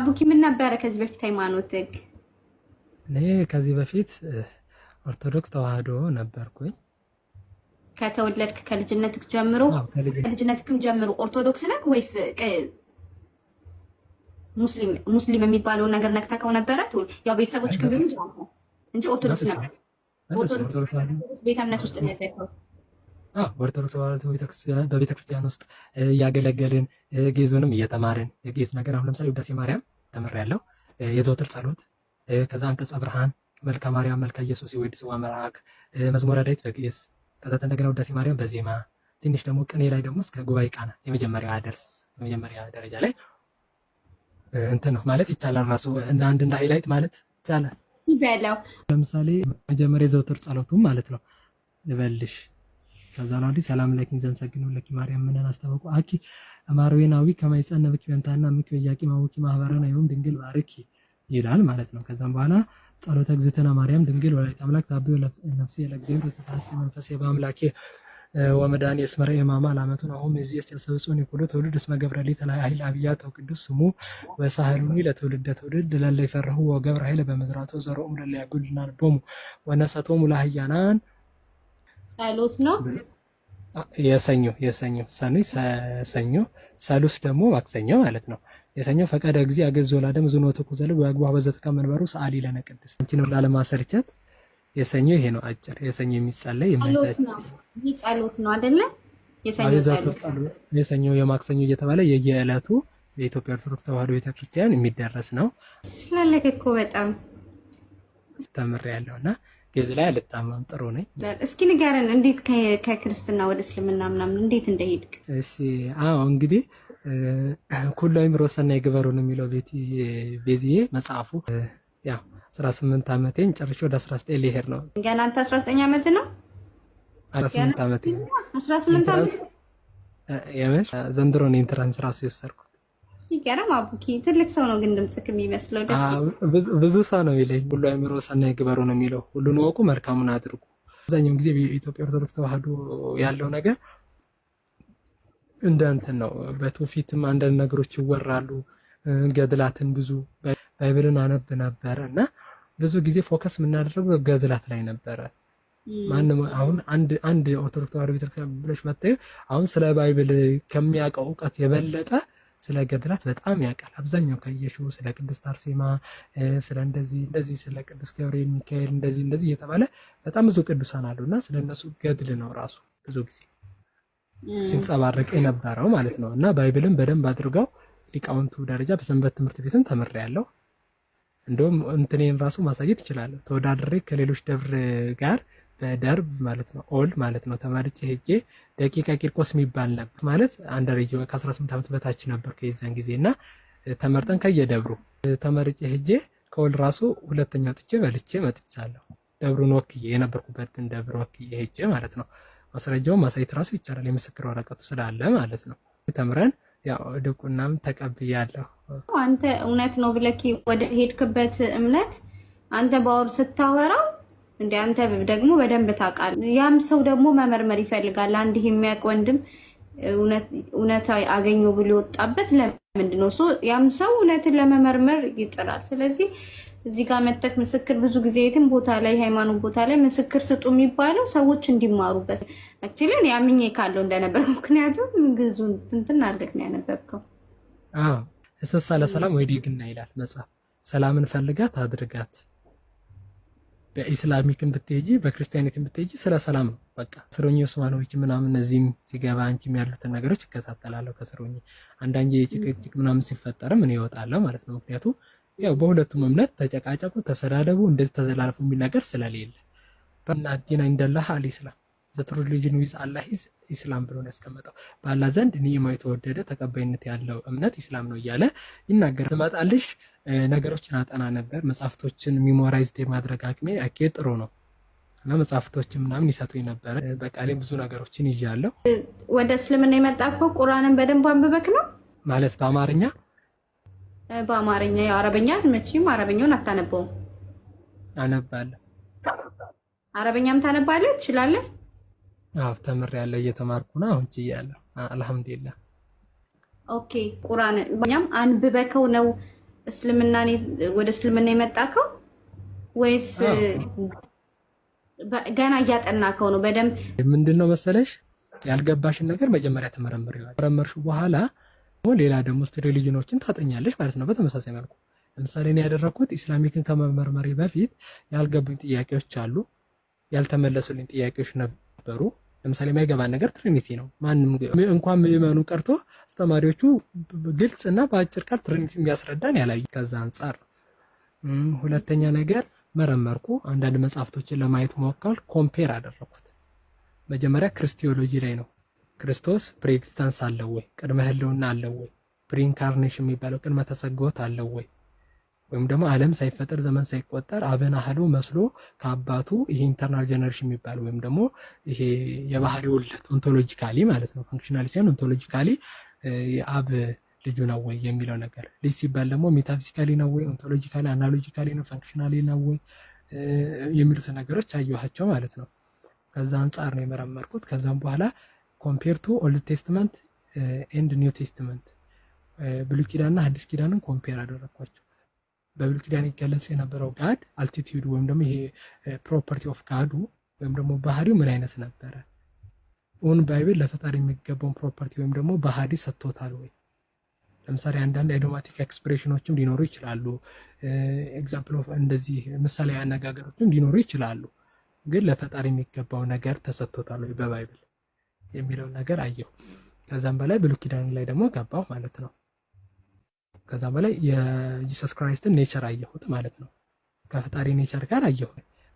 አቡኪ ምን ነበረ ከዚህ በፊት ሃይማኖትክ? እኔ ከዚህ በፊት ኦርቶዶክስ ተዋህዶ ነበርኩኝ። ከተወለድክ ከልጅነትክ ጀምሮ ከልጅነትክም ጀምሮ ኦርቶዶክስ ነክ ወይስ ሙስሊም የሚባለውን ነገር ነክተከው ነበረ? ያው ቤተሰቦች ቢሆን ይችላል እንጂ ኦርቶዶክስ ነበር። ኦርቶዶክስ ቤተ እምነት ውስጥ ነው ያደግከው? ኦርቶዶክስ ተዋህዶ በቤተክርስቲያን ውስጥ እያገለገልን ጌዙንም እየተማርን የጌዝ ነገር አሁን ለምሳሌ ውዳሴ ማርያም ተምሬያለሁ። የዘወትር ጸሎት፣ ከዛ አንቀጸ ብርሃን፣ መልካ ማርያም፣ መልካ ኢየሱስ፣ ይወድስዋ መልአክ፣ መዝሙረ ዳዊት በግዕዝ፣ ከዛ እንደገና ውዳሴ ማርያም በዜማ ትንሽ ደግሞ ቅኔ ላይ ደግሞ እስከ ጉባኤ ቃና የመጀመሪያ ደረጃ ላይ እንትን ነው ማለት ይቻላል። ራሱ እንደ ሃይላይት ማለት ይቻላል ይበላው። ለምሳሌ መጀመሪያ የዘወትር ጸሎቱም ማለት ነው ልበልሽ ከዛ ነው አዲ ሰላም ለኪን ዘንሰግኑ ለኪ ማርያም ምንን አስተበቁ አኪ አማርዌናዊ ከማይጸነብኪ ወንታና ምኪ ወያቂ ማውቂ ማህበረና ይሁን ድንግል ባርኪ ይላል ማለት ነው። ከዛም በኋላ ጸሎተ እግዝእትነ ማርያም ድንግል ወላዲተ አምላክ ታብዮ ነፍሴ ለእግዚአብሔር ተታሰ መንፈሴ በአምላኬ ወመድኃኒየ እስመ ኢማማ ላመቱን አሁን እዚህ ያስተሰብጹን ይኩሉ ትውልድ እስመ ገብረ ሊተ ላይ ኃይል አብያተ ቅዱስ ስሙ ወሳህሉኒ ለትውልደ ትውልድ ለለ ይፈርሁ ወገብረ ኃይለ በመዝራቱ ዘሮም ለለ ያጉልና ልቦሙ ወነሰቶሙ ለህያናን ጸሎት ነው። የሰኞ ሰሉስ ደግሞ ማክሰኞ ማለት ነው። የሰኞ ፈቀደ ጊዜ አገዝ ወላደም ዝኖተ ኩዘለ በአግባብ በዘተካ መንበሩ ሰዓሊ ለነ ቅድስት እንቺ ነው ላለማሰርቸት የሰኞ ይሄ ነው አጭር የሰኞ የሚጸለይ ጸሎት ነው አይደለ? የሰኞ የማክሰኞ እየተባለ የየዕለቱ የኢትዮጵያ ኦርቶዶክስ ተዋህዶ ቤተክርስቲያን የሚደረስ ነው። ስላለክ እኮ በጣም ተምሬያለሁና ገዝ ላይ አልጣማም ጥሩ ነኝ። እስኪ ንገረን እንዴት ከክርስትና ወደ እስልምና ምናምን እንዴት እንደሄድክ? እሺ እንግዲህ ኩሉ አይምሮ ሰናይ ግበሩን የሚለው ቤዚዬ መጽሐፉ ያው 18 ዓመቴን ጨርሼ ወደ 19 ሊሄድ ነው። ገና አንተ 19 ዓመት ነው? 18 ዓመቴ 18 ዓመት የምር ዘንድሮ ነው ኢንትራንስ ራሱ የወሰድኩት። ሲገርም አቡኪ ትልቅ ሰው ነው ግን ድምጽክ የሚመስለው ደስ ብዙ ሰው ነው የሚለኝ። ሁሉ አይምሮ ሰናይ ግበሩ ነው የሚለው ሁሉን ወቁ መልካሙን አድርጉ። አብዛኛውን ጊዜ በኢትዮጵያ ኦርቶዶክስ ተዋህዶ ያለው ነገር እንደ እንትን ነው። በትውፊትም አንዳንድ ነገሮች ይወራሉ። ገድላትን ብዙ ባይብልን አነብ ነበረ እና ብዙ ጊዜ ፎከስ የምናደርገው ገድላት ላይ ነበረ። ማንም አሁን አንድ ኦርቶዶክስ ተዋህዶ ቤተክርስቲያን ብለሽ መጣዩ አሁን ስለ ባይብል ከሚያውቀው እውቀት የበለጠ ስለ ገድላት በጣም ያውቃል። አብዛኛው ከየሽው ስለ ቅድስት አርሴማ ስለ እንደዚህ ስለ ቅዱስ ገብርኤል ሚካኤል እንደዚህ እየተባለ በጣም ብዙ ቅዱሳን አሉና ስለነሱ ገድል ነው ራሱ ብዙ ጊዜ ሲንጸባረቅ የነበረው ማለት ነው። እና ባይብልን በደንብ አድርገው ሊቃውንቱ ደረጃ በሰንበት ትምህርት ቤትም ተምሬያለሁ። እንደውም እንትኔን ራሱ ማሳየት እችላለሁ። ተወዳድሬ ከሌሎች ደብር ጋር በደርብ ማለት ነው ኦል ማለት ነው ተማርጬ ሄጄ ደቂቀ ቂርቆስ የሚባል ነበር ማለት አንድ ልጅ ከ18 ዓመት በታች ነበር ከዛን ጊዜና ተመርጠን ከየደብሩ ተመርጬ ሄጄ ከኦል ራሱ ሁለተኛ ወጥቼ በልቼ መጥቻለሁ። ደብሩን ወክዬ የነበርኩበትን ደብር ወክዬ ሄጄ ማለት ነው። ማስረጃውን ማሳየት ራሱ ይቻላል የምስክር ወረቀቱ ስላለ ማለት ነው። ተምረን ያው ድቁናም ተቀብያለሁ። አንተ እውነት ነው ብለህ ወደ ሄድክበት እምነት አንተ ባወር ስታወራው እንደ አንተ ደግሞ በደንብ ታውቃለህ። ያም ሰው ደግሞ መመርመር ይፈልጋል። አንድ የሚያውቅ ወንድም እውነት አገኘው ብሎ ወጣበት ለምንድን ነው ያም ሰው እውነትን ለመመርመር ይጥራል። ስለዚህ እዚህ ጋር መተክ ምስክር ብዙ ጊዜ የትም ቦታ ላይ ሃይማኖት ቦታ ላይ ምስክር ስጡ የሚባለው ሰዎች እንዲማሩበት አክቹሊ ያምኜ ካለው እንደነበር ምክንያቱም ግዙ እንትን አድርገህ ነው ያነበብከው። እሰሳ ለሰላም ወይ ደግና ይላል መጽሐፍ። ሰላምን ፈልጋት አድርጋት። በኢስላሚክም ብትሄጂ በክርስቲያኒቲም ብትሄጂ ስለ ሰላም ነው በቃ። ስሩኝ ኡስማኖች ምናምን እዚህም ሲገባ አንቺም ያሉትን ነገሮች እከታተላለሁ ከስሩኝ። አንዳንዴ ጭቅጭቅ ምናምን ሲፈጠርም እኔ እወጣለሁ ማለት ነው። ምክንያቱም ያው በሁለቱም እምነት ተጨቃጨቁ ተሰዳደቡ እንደዚህ ተዘላልፉ የሚል ነገር ስለሌለ በእና ዲና እንደላህ አልኢስላም ዘትሩ ሪሊጅን ዊዝ አላህ ኢስላም ብሎ ነው ያስቀመጠው። በአላህ ዘንድ ንዕማው የተወደደ ተቀባይነት ያለው እምነት ኢስላም ነው እያለ ይናገራል። ትመጣልሽ ነገሮችን አጠና ነበር። መጽሐፍቶችን ሚሞራይዝድ የማድረግ አቅሜ ጥሩ ነው እና መጽሐፍቶችን ምናምን ይሰጡኝ ነበር። በቃሌም ብዙ ነገሮችን ይዣለሁ። ወደ እስልምና የመጣከው ቁርአንን በደንብ አንብበክ ነው ማለት በአማርኛ ያው አረበኛ መቼም አረበኛውን አታነበውም? አነባለሁ። አረበኛም ታነባለህ? ትችላለህ? ተምሬያለሁ፣ እየተማርኩ ነው አሁን ችያለሁ። አልሐምዱሊላህ። ኦኬ ቁርአን በእኛም አንብበከው ነው ወደ እስልምና የመጣከው ወይስ ገና እያጠናከው ነው? በደንብ ምንድነው መሰለሽ ያልገባሽን ነገር መጀመሪያ ተመረመርሽው በኋላ ሌላ ደግሞ ሪሊጅኖችን ታጠኛለሽ ማለት ነው። በተመሳሳይ መልኩ ለምሳሌ እኔ ያደረኩት ኢስላሚክን ከመመርመሪ በፊት ያልገቡኝ ጥያቄዎች አሉ፣ ያልተመለሱልኝ ጥያቄዎች ነበሩ። ለምሳሌ የማይገባን ነገር ትሪኒቲ ነው። ማንም እንኳን ምዕመኑ ቀርቶ አስተማሪዎቹ ግልጽና በአጭር ቃል ትሪኒቲ የሚያስረዳን ያላዩ። ከዛ አንጻር ሁለተኛ ነገር መረመርኩ፣ አንዳንድ መጽሐፍቶችን ለማየት ሞከርኩ፣ ኮምፔር አደረኩት። መጀመሪያ ክርስቲዮሎጂ ላይ ነው። ክርስቶስ ፕሬኤግዚስተንስ አለው ወይ? ቅድመ ህልውና አለው ወይ? ፕሪኢንካርኔሽን የሚባለው ቅድመ ተሰግቦት አለው ወይ? ወይም ደግሞ ዓለም ሳይፈጠር ዘመን ሳይቆጠር አብን አህሎ መስሎ ከአባቱ ይሄ ኢንተርናል ጀነሬሽን የሚባለው ወይም ደግሞ ይሄ የባህሪ ውልደት ኦንቶሎጂካሊ ማለት ነው፣ ፋንክሽናሊ ሳይሆን ኦንቶሎጂካሊ የአብ ልጁ ነው ወይ የሚለው ነገር። ልጅ ሲባል ደግሞ ሜታፊዚካሊ ነው ወይ፣ ኦንቶሎጂካሊ፣ አናሎጂካሊ ነው፣ ፋንክሽናሊ ነው ወይ የሚሉት ነገሮች አየኋቸው ማለት ነው። ከዛ አንጻር ነው የመረመርኩት። ከዛም በኋላ ኮምፔር ቱ ኦልድ ቴስትመንት ኤንድ ኒው ቴስትመንት ብሉይ ኪዳንና ሐዲስ ኪዳንን ኮምፔር አደረኳቸው። በብሉይ ኪዳን ይገለጽ የነበረው ጋድ አልቲቲዩድ ወይም ደግሞ ይሄ ፕሮፐርቲ ኦፍ ጋዱ ወይም ደግሞ ባህሪው ምን አይነት ነበረ? እውን ባይብል ለፈጣሪ የሚገባውን ፕሮፐርቲ ወይም ደግሞ ባህሪ ሰጥቶታል ወይ? ለምሳሌ አንዳንድ አይዶማቲክ ኤክስፕሬሽኖችም ሊኖሩ ይችላሉ። ኤግዛምፕል ኦፍ እንደዚህ ምሳሌ አነጋገሮችም ሊኖሩ ይችላሉ። ግን ለፈጣሪ የሚገባው ነገር ተሰጥቶታል ወይ በባይብል የሚለው ነገር አየሁ። ከዛም በላይ ብሉይ ኪዳን ላይ ደግሞ ገባሁ ማለት ነው። ከዛም በላይ የጂሰስ ክራይስትን ኔቸር አየሁት ማለት ነው። ከፈጣሪ ኔቸር ጋር አየሁ።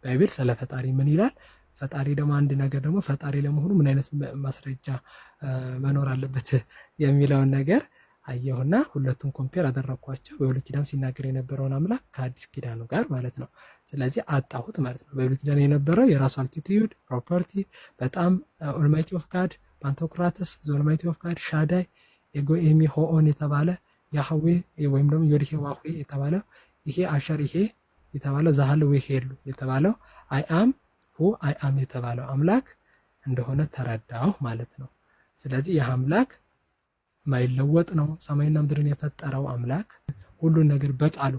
ባይብል ስለ ፈጣሪ ምን ይላል? ፈጣሪ ደግሞ አንድ ነገር ደግሞ ፈጣሪ ለመሆኑ ምን አይነት ማስረጃ መኖር አለበት የሚለውን ነገር አየሁና ሁለቱን ኮምፔር አደረኳቸው። በብሉይ ኪዳን ሲናገር የነበረውን አምላክ ከአዲስ ኪዳኑ ጋር ማለት ነው። ስለዚህ አጣሁት ማለት ነው። በብሉይ ኪዳን የነበረው የራሱ አልቲቲዩድ ፕሮፐርቲ በጣም ኦልማይቲ ኦፍ ጋድ፣ ፓንቶክራተስ ኦልማይቲ ኦፍ ጋድ፣ ሻዳይ፣ ኤጎኤሚ ሆኦን የተባለ ያህዌ ወይም ደግሞ ዮድሄ ዋህዌ የተባለው ይሄ አሸር ይሄ የተባለው ዛህል ወይ ሄሉ የተባለው አይ አም ሁ አይ አም የተባለው አምላክ እንደሆነ ተረዳሁ ማለት ነው። ስለዚህ ይህ አምላክ ማይለወጥ ነው። ሰማይና ምድርን የፈጠረው አምላክ ሁሉን ነገር በቃሉ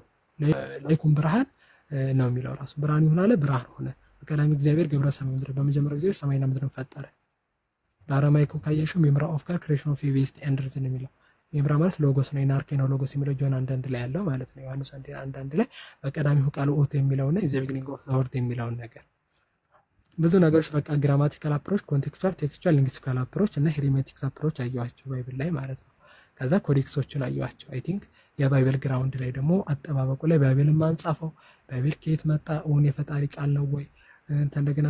ለይኩን ብርሃን ነው የሚለው ራሱ ብርሃን ይሁን አለ፣ ብርሃን ሆነ። በቀዳሚ እግዚአብሔር ገብረ ሰማይ ምድር፣ በመጀመሪያው እግዚአብሔር ሰማይና ምድርን ፈጠረ። በአረማይኩ ካየሽው ሜምራ ኦፍ ጋድ ክሬሽን ኦፍ ኢቨስት ኤንድ ሪዝን የሚለው ሜምራ ማለት ሎጎስ ነው። ኢናርኬ ነው ሎጎስ የሚለው ጆን አንዳንድ ላይ ያለው ማለት ነው። ዮሐንስ አንዳንድ ላይ በቀዳሚው ቃል ኦት የሚለውና ዘ ቢግኒንግ ኦፍ ዘ ወርድ የሚለውን ነገር ብዙ ነገሮች በቃ ግራማቲካል አፕሮች፣ ኮንቴክስቹዋል፣ ቴክስቹዋል፣ ሊንግዊስቲካል አፕሮች እና ሄሪሜቲክስ አፕሮች አየኋቸው ባይብል ላይ ማለት ነው። ከዛ ኮዴክሶችን አየኋቸው። አይ ቲንክ የባይብል ግራውንድ ላይ ደግሞ አጠባበቁ ላይ ባይብልን ማንጻፈው ባይብል ከየት መጣ፣ እውን የፈጣሪ ቃል ነው ወይ፣ እንደገና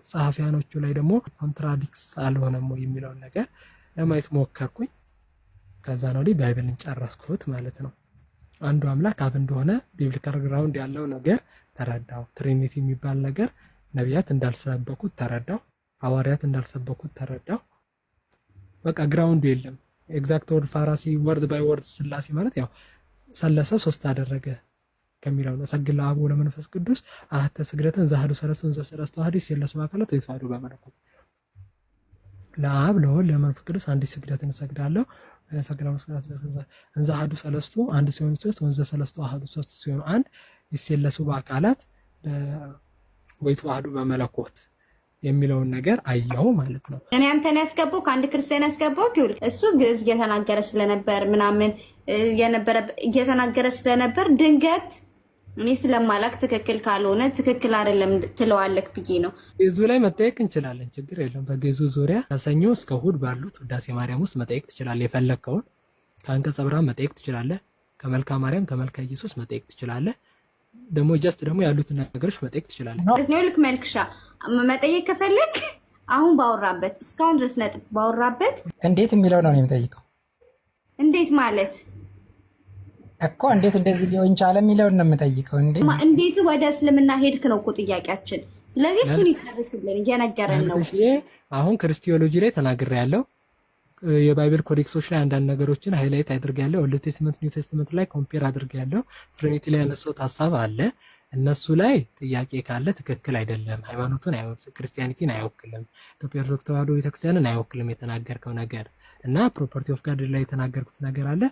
ጸሐፊያኖቹ ላይ ደግሞ ኮንትራዲክስ አልሆነም ወይ የሚለውን ነገር ለማየት ሞከርኩኝ። ከዛ ነው ባይብልን ጨረስኩት ማለት ነው። አንዱ አምላክ አብ እንደሆነ ቢብሊካል ግራውንድ ያለው ነገር ተረዳው። ትሪኒቲ የሚባል ነገር ነቢያት እንዳልሰበኩት ተረዳው። ሐዋርያት እንዳልሰበኩት ተረዳው። በቃ ግራውንዱ የለም። ኤግዛክት ወርድ ፋራሲ ወርድ ባይ ወርድ ስላሴ ማለት ያው ሰለሰ ሶስት አደረገ ከሚለው ነው። ሰግድ ለአብ ወለመንፈስ ቅዱስ አሐተ ስግደትን ዘአሐዱ ሰለስቱ ዘሰለስቱ አሐዱ ይሴለሱ በአካላት የተዋሕዱ በመለኮት ለአብ ለወልድ ለመንፈስ ቅዱስ አንዲት ስግደትን እሰግዳለሁ ሰግዳ መስገዳት እንዘ አሐዱ ሰለስቱ አንድ ሲሆኑ ሶስት ወንዘ ሰለስቱ አሐዱ ሶስት ሲሆኑ አንድ ይሴለሱ በአካላት ወይተዋሕዱ በመለኮት የሚለውን ነገር አየሁ ማለት ነው። እኔ አንተን ያስገባው ከአንድ ክርስቲያን ያስገባው ይሁን እሱ ግዕዝ እየተናገረ ስለነበር ምናምን የነበረ እየተናገረ ስለነበር ድንገት እኔ ስለማላክ ትክክል ካልሆነ ትክክል አይደለም ትለዋለክ ብዬ ነው። ግዕዙ ላይ መጠየቅ እንችላለን፣ ችግር የለም። በግዕዙ ዙሪያ ከሰኞ እስከ እሑድ ባሉት ውዳሴ ማርያም ውስጥ መጠየቅ ትችላለህ። የፈለግከውን ከአንቀጸ ብርሃን መጠየቅ ትችላለህ። ከመልካ ማርያም ከመልካ ኢየሱስ መጠየቅ ትችላለህ። ደግሞ ጀስት ደግሞ ያሉትን ነገሮች መጠየቅ ትችላለህ። ነው ልክ መልክሻ መጠየቅ ከፈለክ አሁን ባወራበት እስካሁን ድረስ ነጥብ ባወራበት እንዴት የሚለው ነው የሚጠይቀው። እንዴት ማለት እኮ እንዴት እንደዚህ ሊሆን ቻለ የሚለውን ነው የምጠይቀው። እንዴት ወደ እስልምና ሄድክ ነው እኮ ጥያቄያችን። ስለዚህ እሱን ይጨርስልን እየነገረን ነው። አሁን ክርስቲዮሎጂ ላይ ተናግሬያለሁ። የባይብል ኮዴክሶች ላይ አንዳንድ ነገሮችን ሃይላይት አድርጌያለሁ። ኦልድ ቴስትመንት ኒው ቴስትመንት ላይ ኮምፔር አድርጌያለሁ። ትሪኒቲ ላይ ያነሳሁት ሀሳብ አለ። እነሱ ላይ ጥያቄ ካለ ትክክል አይደለም፣ ሃይማኖቱን ክርስቲያኒቲን አይወክልም፣ ኢትዮጵያ ኦርቶዶክስ ተዋሕዶ ቤተክርስቲያንን አይወክልም የተናገርከው ነገር እና ፕሮፐርቲ ኦፍ ጋድ ላይ የተናገርኩት ነገር አለ።